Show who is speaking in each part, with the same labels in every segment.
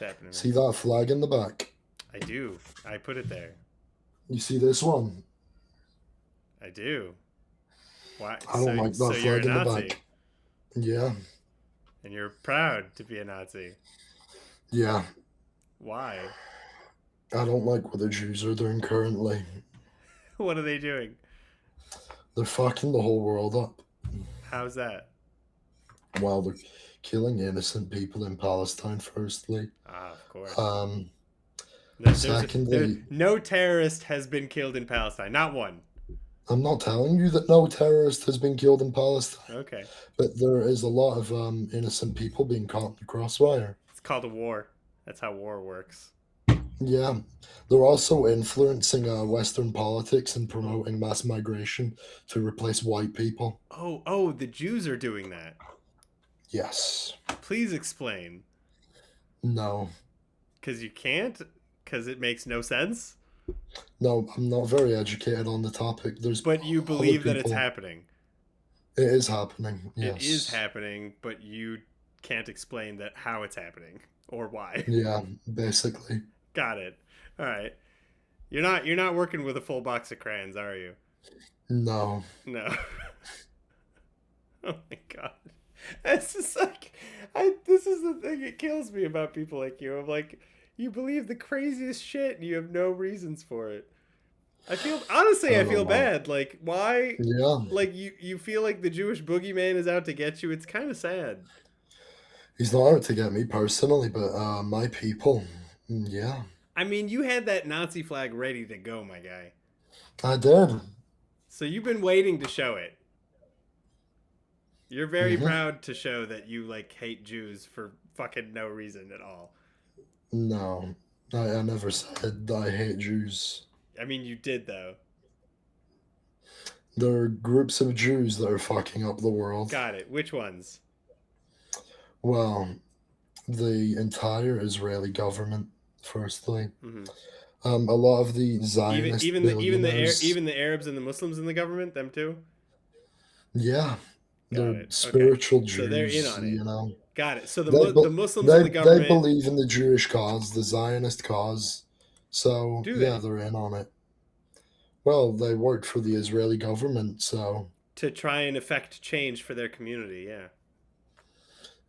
Speaker 1: happening, man?
Speaker 2: See that flag in the back?
Speaker 1: I do. I put it there.
Speaker 2: You see this one?
Speaker 1: I do. Why?
Speaker 2: I don't like
Speaker 1: So
Speaker 2: that
Speaker 1: you're a
Speaker 2: flag in the
Speaker 1: Nazi,
Speaker 2: back. Yeah,
Speaker 1: and you're proud to be a Nazi.
Speaker 2: yeah.
Speaker 1: Why?
Speaker 2: I don't like what the Jews are doing currently.
Speaker 1: What are they doing?
Speaker 2: They're fucking the whole world up.
Speaker 1: How's that?
Speaker 2: While they're killing innocent people in Palestine, firstly.
Speaker 1: Ah, of course.
Speaker 2: Um,
Speaker 1: There,
Speaker 2: Secondly,
Speaker 1: no terrorist has been killed in Palestine. Not one.
Speaker 2: I'm not telling you that no terrorist has been killed in Palestine,
Speaker 1: Okay.
Speaker 2: but there is a lot of innocent people being caught in the crossfire.
Speaker 1: It's called a war. That's how war works.
Speaker 2: Yeah, they're also influencing Western politics and
Speaker 1: Oh,
Speaker 2: promoting mass migration to replace white people.
Speaker 1: oh, the Jews are doing that.
Speaker 2: Yes.
Speaker 1: Please explain.
Speaker 2: No.
Speaker 1: Because you can't? Because it makes no sense?
Speaker 2: No, I'm not very educated on the topic. There's
Speaker 1: But you
Speaker 2: other
Speaker 1: believe that it's
Speaker 2: people.
Speaker 1: happening.
Speaker 2: It is happening.
Speaker 1: It is
Speaker 2: Yes.
Speaker 1: happening, but you can't explain that how it's happening or why.
Speaker 2: Yeah, basically.
Speaker 1: Got it. All right. You're not working with a full box of crayons, are you?
Speaker 2: No.
Speaker 1: No. Oh my god. It's just like this is the thing it kills me about people like you. I'm like, you believe the craziest shit and you have no reasons for it.
Speaker 2: I
Speaker 1: I
Speaker 2: don't
Speaker 1: feel
Speaker 2: know.
Speaker 1: bad. Like why
Speaker 2: Yeah.
Speaker 1: like you feel like the Jewish boogeyman is out to get you. It's kind of sad.
Speaker 2: He's not out to get me personally, but my people. Yeah.
Speaker 1: I mean, you had that Nazi flag ready to go, my guy.
Speaker 2: I did.
Speaker 1: So you've been waiting to show it. You're very
Speaker 2: Hmm.
Speaker 1: proud to show that you like hate Jews for fucking no reason at all.
Speaker 2: No. I never said I hate Jews.
Speaker 1: I mean, you did though.
Speaker 2: There are groups of Jews that are fucking up the world.
Speaker 1: Got it. Which ones?
Speaker 2: Well, the entire Israeli government, firstly.
Speaker 1: Hmm.
Speaker 2: A lot of the
Speaker 1: Even
Speaker 2: Zionist
Speaker 1: even the even the
Speaker 2: billionaires.
Speaker 1: even the Arabs and the Muslims in the government, them too.
Speaker 2: Yeah,
Speaker 1: Got
Speaker 2: they're
Speaker 1: it. Okay.
Speaker 2: spiritual
Speaker 1: So they're in
Speaker 2: Jews,
Speaker 1: on it.
Speaker 2: They
Speaker 1: Got it. So
Speaker 2: be-
Speaker 1: the Muslims in
Speaker 2: they
Speaker 1: the
Speaker 2: they
Speaker 1: government
Speaker 2: believe in the Jewish cause, the Zionist cause. So
Speaker 1: do
Speaker 2: yeah,
Speaker 1: they
Speaker 2: they're in on it. Well, they worked for the Israeli government, so
Speaker 1: to try and effect change for their community? Yeah.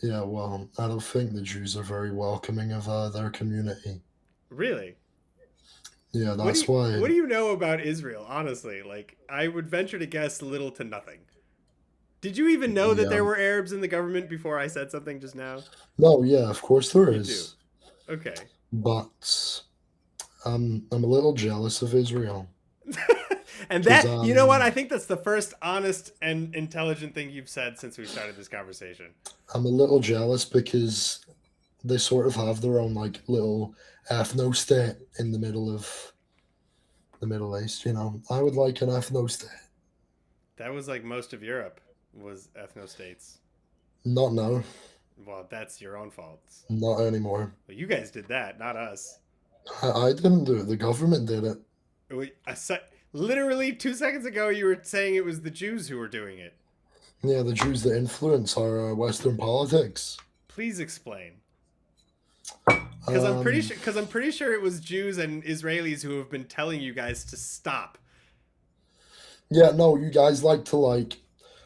Speaker 2: yeah. Well, I don't think the Jews are very welcoming of their community.
Speaker 1: Really?
Speaker 2: Yeah, that's why.
Speaker 1: What do you know about Israel? Honestly, like I would venture to guess little to nothing. Did you even know that
Speaker 2: Yeah.
Speaker 1: there were Arabs in the government before I said something just now?
Speaker 2: No, yeah, of course there
Speaker 1: You do.
Speaker 2: is,
Speaker 1: Okay.
Speaker 2: but I'm a little jealous of Israel
Speaker 1: And
Speaker 2: because
Speaker 1: that, you know what? I think that's the first honest and intelligent thing you've said since we started this conversation.
Speaker 2: I'm a little jealous because they sort of have their own like little ethno state in the middle of the Middle East. I would like an ethno state.
Speaker 1: That was like most of Europe was ethno states.
Speaker 2: Not now,
Speaker 1: Well, that's your own fault.
Speaker 2: not anymore.
Speaker 1: Well, you guys did that, not us.
Speaker 2: I didn't do it. The government did it.
Speaker 1: Literally 2 seconds ago, you were saying it was the Jews who were doing it.
Speaker 2: Yeah, the Jews that influence our Western politics.
Speaker 1: Please explain. Because
Speaker 2: Um,
Speaker 1: I'm pretty sure it was Jews and Israelis who have been telling you guys to stop.
Speaker 2: yeah, no, you guys like to like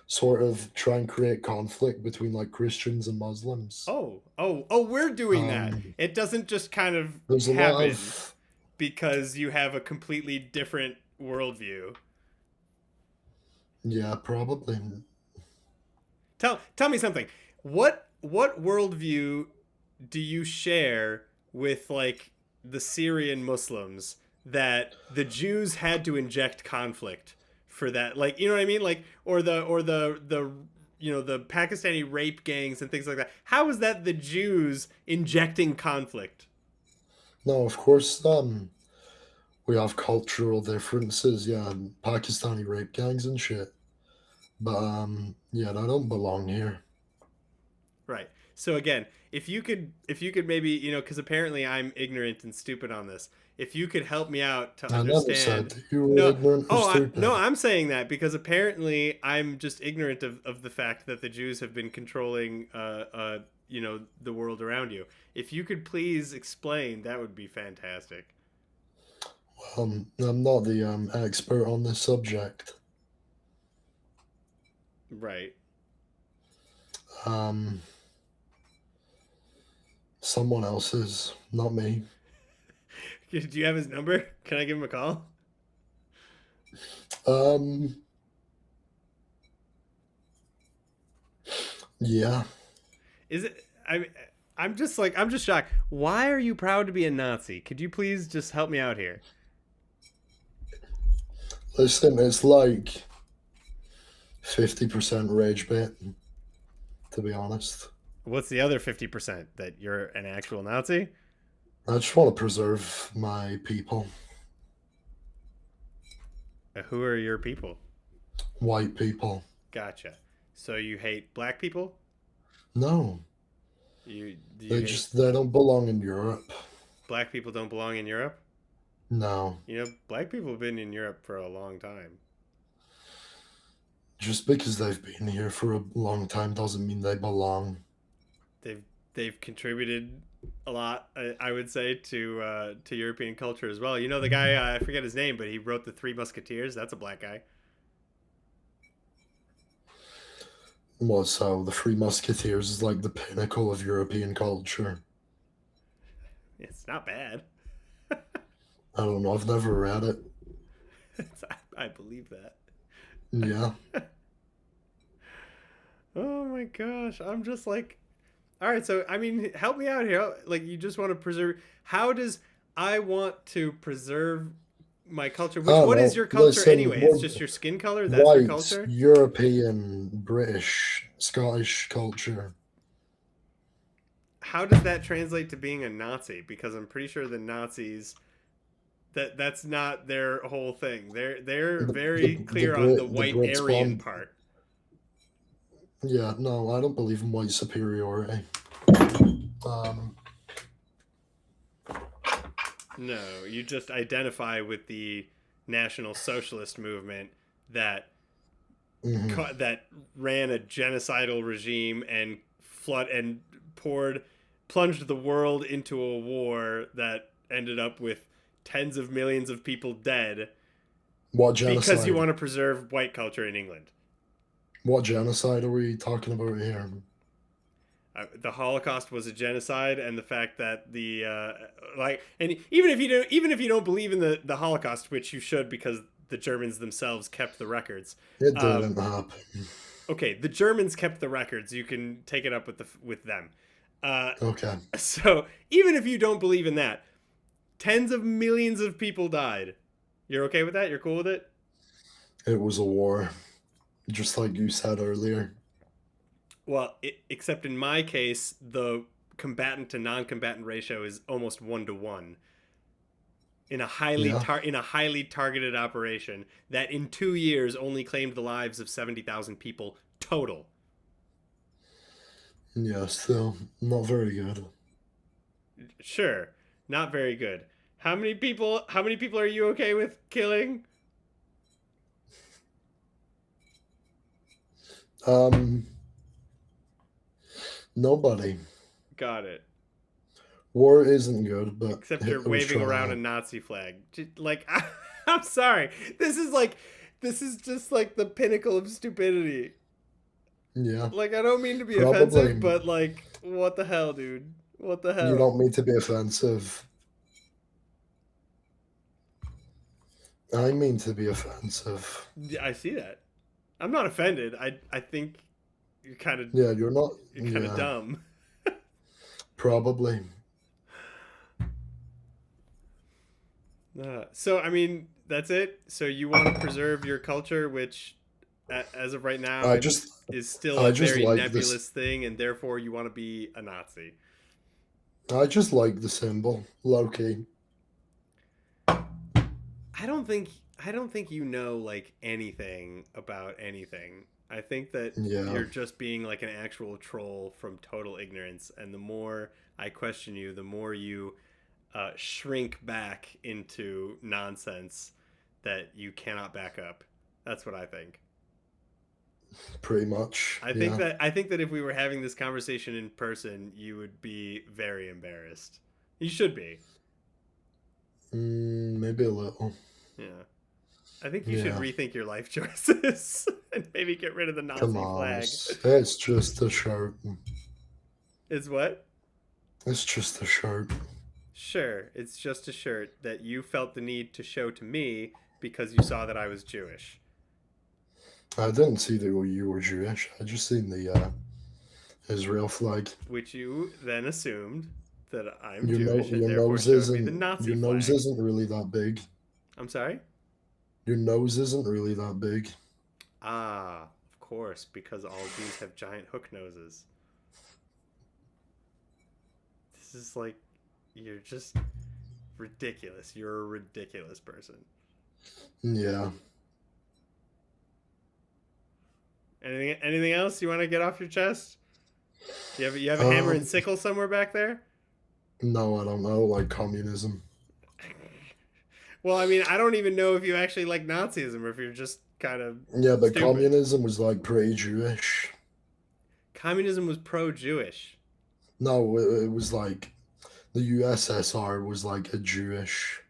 Speaker 2: sort of try and create conflict between like Christians and Muslims.
Speaker 1: Oh, we're doing that.
Speaker 2: Um,
Speaker 1: It doesn't just kind of
Speaker 2: there's a lot
Speaker 1: happen
Speaker 2: of
Speaker 1: because you have a completely different worldview.
Speaker 2: yeah, probably.
Speaker 1: Tell me something. What worldview do you share with like the Syrian Muslims that the Jews had to inject conflict for that? Like, you know what I mean? Like, or the the Pakistani rape gangs and things like that. How is that the Jews injecting conflict?
Speaker 2: No, of course, we have cultural differences, yeah, and Pakistani rape gangs and shit. But yeah, they don't belong here.
Speaker 1: Right. So again, if you could maybe, cuz apparently I'm ignorant and stupid on this. If you could help me out to
Speaker 2: I never said
Speaker 1: understand.
Speaker 2: that you were
Speaker 1: No.
Speaker 2: ignorant or
Speaker 1: No,
Speaker 2: stupid.
Speaker 1: I'm saying that because apparently I'm just ignorant of the fact that the Jews have been controlling the world around you. If you could please explain, that would be fantastic.
Speaker 2: I'm not the expert on this subject.
Speaker 1: Right.
Speaker 2: Um, Someone else's, not me.
Speaker 1: Do you have his number? Can I give him a call?
Speaker 2: Um, yeah.
Speaker 1: Is it? I'm just shocked. Why are you proud to be a Nazi? Could you please just help me out here?
Speaker 2: Listen, it's like 50% rage bait, to be honest.
Speaker 1: What's the other 50% that you're an actual Nazi?
Speaker 2: I just want to preserve my people,
Speaker 1: Who are your people?
Speaker 2: white people.
Speaker 1: Gotcha. So you hate black people?
Speaker 2: No,
Speaker 1: Do you
Speaker 2: they
Speaker 1: hate
Speaker 2: just they don't belong in Europe.
Speaker 1: black people don't belong in Europe?
Speaker 2: No,
Speaker 1: Black people have been in Europe for a long time.
Speaker 2: just because they've been here for a long time doesn't mean they belong.
Speaker 1: They've contributed a lot, I would say, to European culture as well. You know the guy, I forget his name, but he wrote the Three Musketeers. That's a black guy.
Speaker 2: Well, so the Three Musketeers is like the pinnacle of European culture.
Speaker 1: It's not bad.
Speaker 2: I don't know. I've never read it.
Speaker 1: I believe that.
Speaker 2: Yeah.
Speaker 1: Oh my gosh, I'm just like, all right. So I mean, help me out here. Like, you just want to preserve. How does I want to preserve my culture?
Speaker 2: I don't
Speaker 1: What is
Speaker 2: know.
Speaker 1: your culture
Speaker 2: Listen,
Speaker 1: anyway? It's
Speaker 2: we're
Speaker 1: just your skin color. That's your
Speaker 2: white,
Speaker 1: culture.
Speaker 2: European, British, Scottish culture.
Speaker 1: How does that translate to being a Nazi? Because I'm pretty sure the Nazis that's not their whole thing. They're very clear on the
Speaker 2: The
Speaker 1: white
Speaker 2: Brits
Speaker 1: Aryan
Speaker 2: want.
Speaker 1: part.
Speaker 2: Yeah, no, I don't believe in white superiority. Um,
Speaker 1: No, you just identify with the National Socialist movement that
Speaker 2: mhm.
Speaker 1: that ran a genocidal regime and flood and poured plunged the world into a war that ended up with tens of millions of people dead
Speaker 2: What
Speaker 1: because you
Speaker 2: genocide?
Speaker 1: want to preserve white culture in England.
Speaker 2: What genocide are we talking about here?
Speaker 1: The Holocaust was a genocide, and the fact that and even if you don't believe in the Holocaust, which you should because the Germans themselves kept the records.
Speaker 2: It
Speaker 1: Um,
Speaker 2: didn't happen.
Speaker 1: okay, the Germans kept the records. You can take it up with them. Uh,
Speaker 2: Okay.
Speaker 1: so even if you don't believe in that, tens of millions of people died. You're okay with that? You're cool with it?
Speaker 2: It was a war, just like you said earlier.
Speaker 1: Well, except in my case, the combatant to non-combatant ratio is almost 1 to 1
Speaker 2: Yeah.
Speaker 1: in a highly targeted operation that in 2 years only claimed the lives of 70,000 people total.
Speaker 2: Yeah, still not very good.
Speaker 1: Sure, not very good. How many people are you okay with killing?
Speaker 2: Um, Nobody.
Speaker 1: Got it.
Speaker 2: War isn't good, but
Speaker 1: Except you're
Speaker 2: Hitler was
Speaker 1: waving
Speaker 2: trying to
Speaker 1: around a
Speaker 2: help.
Speaker 1: Nazi flag. Like, I'm sorry. This is just like the pinnacle of stupidity.
Speaker 2: Yeah,
Speaker 1: Like, I don't mean to be offensive,
Speaker 2: probably.
Speaker 1: but like, what the hell, dude? What the
Speaker 2: You
Speaker 1: hell?
Speaker 2: don't mean to be offensive. I mean to be offensive.
Speaker 1: Yeah, I see that. I'm not offended. I think you're
Speaker 2: Yeah, you're not.
Speaker 1: kind of
Speaker 2: Yeah,
Speaker 1: dumb.
Speaker 2: probably.
Speaker 1: So I mean, that's it. So you want to preserve your culture, which, as of right now,
Speaker 2: I
Speaker 1: it's
Speaker 2: just,
Speaker 1: is still a
Speaker 2: I just
Speaker 1: very
Speaker 2: like this.
Speaker 1: nebulous thing, and therefore you want to be a Nazi.
Speaker 2: I just like the symbol, low key.
Speaker 1: I don't think I don't think you know like anything about anything. I think that
Speaker 2: Yeah,
Speaker 1: you're just being like an actual troll from total ignorance, and the more I question you, the more you shrink back into nonsense that you cannot back up. That's what I think.
Speaker 2: pretty much.
Speaker 1: I think
Speaker 2: Yeah.
Speaker 1: that if we were having this conversation in person, you would be very embarrassed. You should be.
Speaker 2: Maybe a little.
Speaker 1: Yeah. I think you should
Speaker 2: Yeah.
Speaker 1: rethink your life choices and maybe get rid of the
Speaker 2: Come
Speaker 1: Nazi
Speaker 2: on.
Speaker 1: flag.
Speaker 2: It's just a shirt.
Speaker 1: Is what?
Speaker 2: It's just a shirt.
Speaker 1: Sure, it's just a shirt that you felt the need to show to me because you saw that I was Jewish.
Speaker 2: I didn't see that you were Jewish. I just seen the Israel flag.
Speaker 1: Which you then assumed that I'm
Speaker 2: Your
Speaker 1: Jewish and
Speaker 2: your
Speaker 1: therefore
Speaker 2: nose
Speaker 1: showed me the
Speaker 2: isn't
Speaker 1: Nazi
Speaker 2: your nose
Speaker 1: flag.
Speaker 2: isn't really that big.
Speaker 1: I'm sorry?
Speaker 2: Your nose isn't really that big.
Speaker 1: Ah, of course, because all Jews have giant hook noses. This is like, you're just ridiculous. You're a ridiculous person.
Speaker 2: Yeah.
Speaker 1: Anything else you want to get off your chest? You have a hammer and
Speaker 2: Um.
Speaker 1: sickle somewhere back there?
Speaker 2: No, I don't know. Like communism.
Speaker 1: Well, I mean, I don't even know if you actually like Nazism or if you're just kind of
Speaker 2: Yeah, but
Speaker 1: stupid.
Speaker 2: communism was like pretty Jewish.
Speaker 1: Communism was pro-Jewish.
Speaker 2: No, it was like the USSR was like a Jewish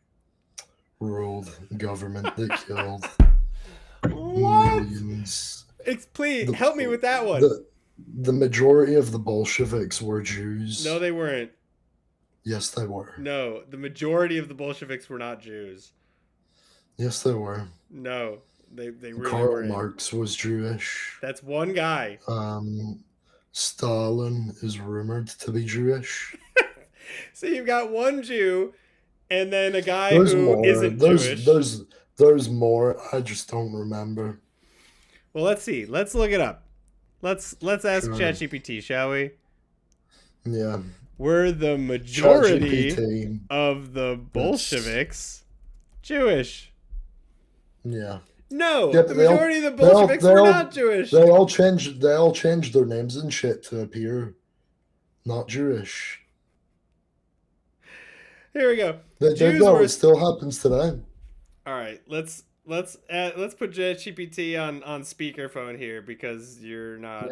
Speaker 2: ruled government that killed
Speaker 1: What?
Speaker 2: millions.
Speaker 1: Please
Speaker 2: The,
Speaker 1: help me with that one.
Speaker 2: the majority of the Bolsheviks were Jews.
Speaker 1: No, they weren't.
Speaker 2: Yes, they were.
Speaker 1: No, the majority of the Bolsheviks were not Jews.
Speaker 2: Yes, they were.
Speaker 1: No, they really
Speaker 2: Karl
Speaker 1: weren't.
Speaker 2: Marx was Jewish.
Speaker 1: That's one guy.
Speaker 2: Stalin is rumored to be Jewish.
Speaker 1: So you've got one Jew, and then a guy
Speaker 2: There's
Speaker 1: who
Speaker 2: more.
Speaker 1: isn't Jewish.
Speaker 2: There's more. I just don't remember.
Speaker 1: Well, let's see. Let's look it up. Let's ask
Speaker 2: Sure.
Speaker 1: ChatGPT, shall we?
Speaker 2: Yeah.
Speaker 1: Were the majority
Speaker 2: ChatGPT.
Speaker 1: of the Bolsheviks Jewish?
Speaker 2: Yeah.
Speaker 1: No,
Speaker 2: Yeah,
Speaker 1: the
Speaker 2: but they all-
Speaker 1: majority of the
Speaker 2: they all-
Speaker 1: Bolsheviks
Speaker 2: they
Speaker 1: were
Speaker 2: all-
Speaker 1: not Jewish.
Speaker 2: They all changed their names and shit to appear not Jewish.
Speaker 1: Here we go.
Speaker 2: They
Speaker 1: Jews
Speaker 2: no,
Speaker 1: were
Speaker 2: it still happens today.
Speaker 1: all right. Let's put ChatGPT on speakerphone here because you're not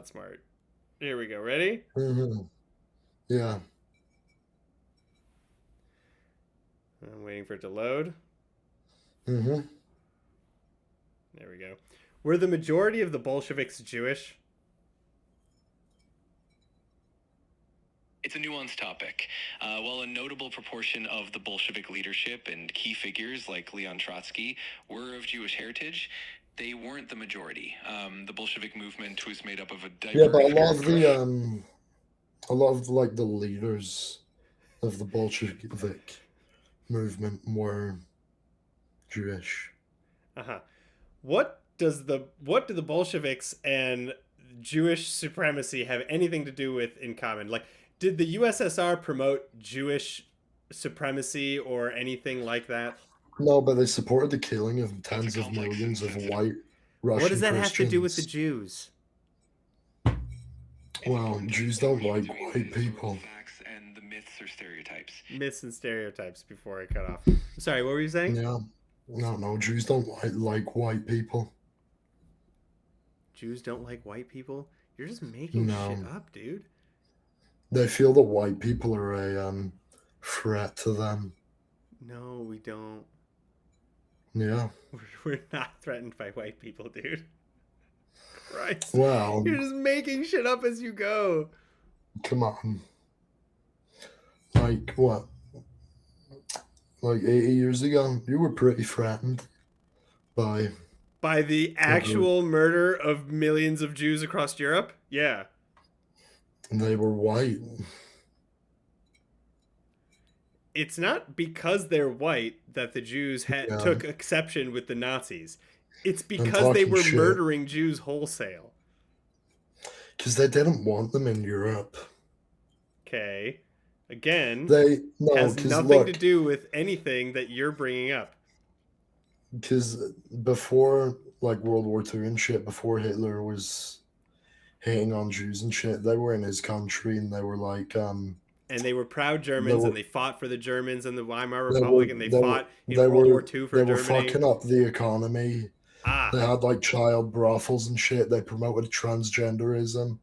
Speaker 1: smart. Here we go. Ready?
Speaker 2: Mm-hmm. Yeah.
Speaker 1: I'm waiting for it to load.
Speaker 2: Mm-hmm.
Speaker 1: There we go. Were the majority of the Bolsheviks Jewish?
Speaker 3: It's a nuanced topic. While a notable proportion of the Bolshevik leadership and key figures like Leon Trotsky were of Jewish heritage, they weren't the majority. The Bolshevik movement was made up of a diverse
Speaker 2: Yeah, but a lot of like the leaders of the Bolshevik movement were Jewish.
Speaker 1: Uh-huh. What do the Bolsheviks and Jewish supremacy have anything to do with in common? Like, did the USSR promote Jewish supremacy or anything like that?
Speaker 2: No, but they supported the killing of tens of millions of white Russian
Speaker 1: What does that
Speaker 2: Christians.
Speaker 1: have to do with the Jews?
Speaker 2: Well, Jews don't like white people.
Speaker 3: Facts and the myths or stereotypes.
Speaker 1: Myths and stereotypes before I cut off. I'm sorry, what were you saying?
Speaker 2: Yeah. No, Jews don't like white people.
Speaker 1: Jews don't like white people? You're just making
Speaker 2: No.
Speaker 1: shit up, dude.
Speaker 2: They feel that white people are a threat to them.
Speaker 1: No, we don't.
Speaker 2: Yeah.
Speaker 1: We're not threatened by white people, dude. Christ.
Speaker 2: Well,
Speaker 1: You're just making shit up as you go.
Speaker 2: come on. Like what? Like 80 years ago, you were pretty threatened by
Speaker 1: the actual murder of millions of Jews across Europe? Yeah.
Speaker 2: they were white.
Speaker 1: It's not because they're white that the Jews took exception with the Nazis. It's because they were murdering Jews wholesale.
Speaker 2: Because they didn't want them in Europe.
Speaker 1: Okay. Again, has nothing to do with anything that you're bringing up.
Speaker 2: Because before, like, World War II and shit, before Hitler was hating on Jews and shit, they were in his country and they were like...
Speaker 1: and they were proud Germans and they fought for the Germans and the Weimar Republic and they fought in World War II for Germany.
Speaker 2: They were fucking up the economy
Speaker 1: Ah,
Speaker 2: They had like child brothels and shit. They promoted transgenderism,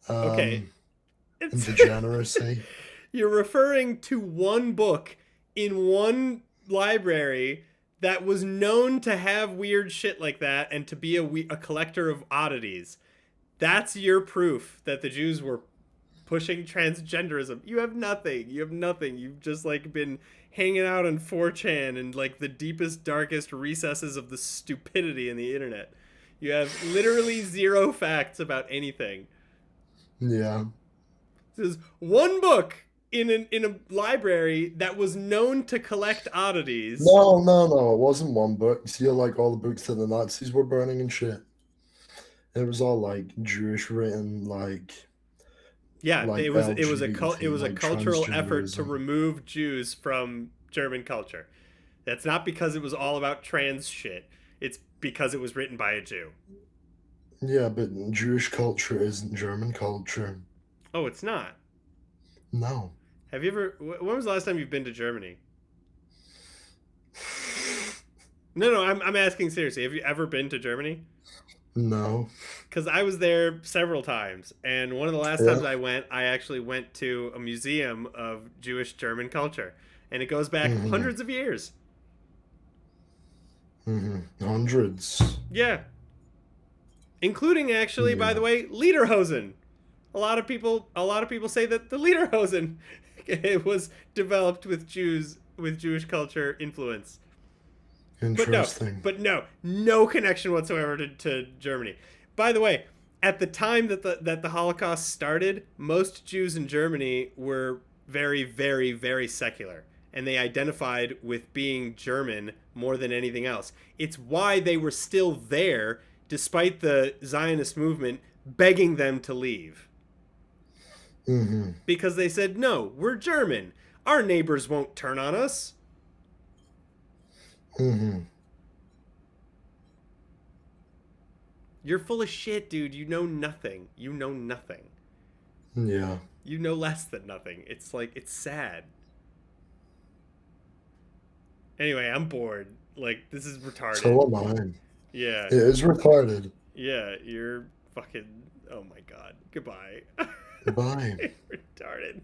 Speaker 1: okay.
Speaker 2: and
Speaker 1: It's
Speaker 2: degeneracy.
Speaker 1: you're referring to one book in one library that was known to have weird shit like that and to be a collector of oddities. That's your proof that the Jews were pushing transgenderism. You have nothing. You have nothing. You've just like been hanging out on 4chan and like the deepest, darkest recesses of the stupidity in the internet. You have literally zero facts about anything.
Speaker 2: Yeah.
Speaker 1: This is one book in a library that was known to collect oddities.
Speaker 2: No. It wasn't one book. See, like all the books that the Nazis were burning and shit. It was all like Jewish written,
Speaker 1: Yeah,
Speaker 2: like
Speaker 1: it
Speaker 2: LGBT,
Speaker 1: was a
Speaker 2: like
Speaker 1: cultural effort to
Speaker 2: transgenderism.
Speaker 1: remove Jews from German culture. That's not because it was all about trans shit. It's because it was written by a Jew.
Speaker 2: Yeah, but Jewish culture isn't German culture.
Speaker 1: Oh, it's not.
Speaker 2: No.
Speaker 1: Have you ever? When was the last time you've been to Germany? No. I'm asking seriously. Have you ever been to Germany?
Speaker 2: No.
Speaker 1: Because I was there several times, and one of the last
Speaker 2: Yeah.
Speaker 1: times I went, I actually went to a museum of Jewish German culture, and it goes back
Speaker 2: Mm-hmm.
Speaker 1: hundreds of years.
Speaker 2: Mm-hmm. Hundreds.
Speaker 1: Yeah, including actually, by
Speaker 2: Yeah.
Speaker 1: the way, Lederhosen. A lot of people say that the Lederhosen it was developed with Jewish culture influence. But no,
Speaker 2: Interesting.
Speaker 1: no connection whatsoever to Germany. By the way, at the time that the Holocaust started, most Jews in Germany were very, very, very secular, and they identified with being German more than anything else. It's why they were still there, despite the Zionist movement begging them to leave,
Speaker 2: Mm-hmm.
Speaker 1: because they said, "No, we're German. Our neighbors won't turn on us."
Speaker 2: Mm-hmm.
Speaker 1: You're full of shit, dude. You know nothing. You know nothing.
Speaker 2: Yeah.
Speaker 1: You know less than nothing. It's like, it's sad. Anyway, I'm bored. Like, this is retarded.
Speaker 2: So am I.
Speaker 1: Yeah.
Speaker 2: It is retarded.
Speaker 1: Yeah, you're fucking. Oh my god. Goodbye.
Speaker 2: Goodbye.
Speaker 1: Retarded.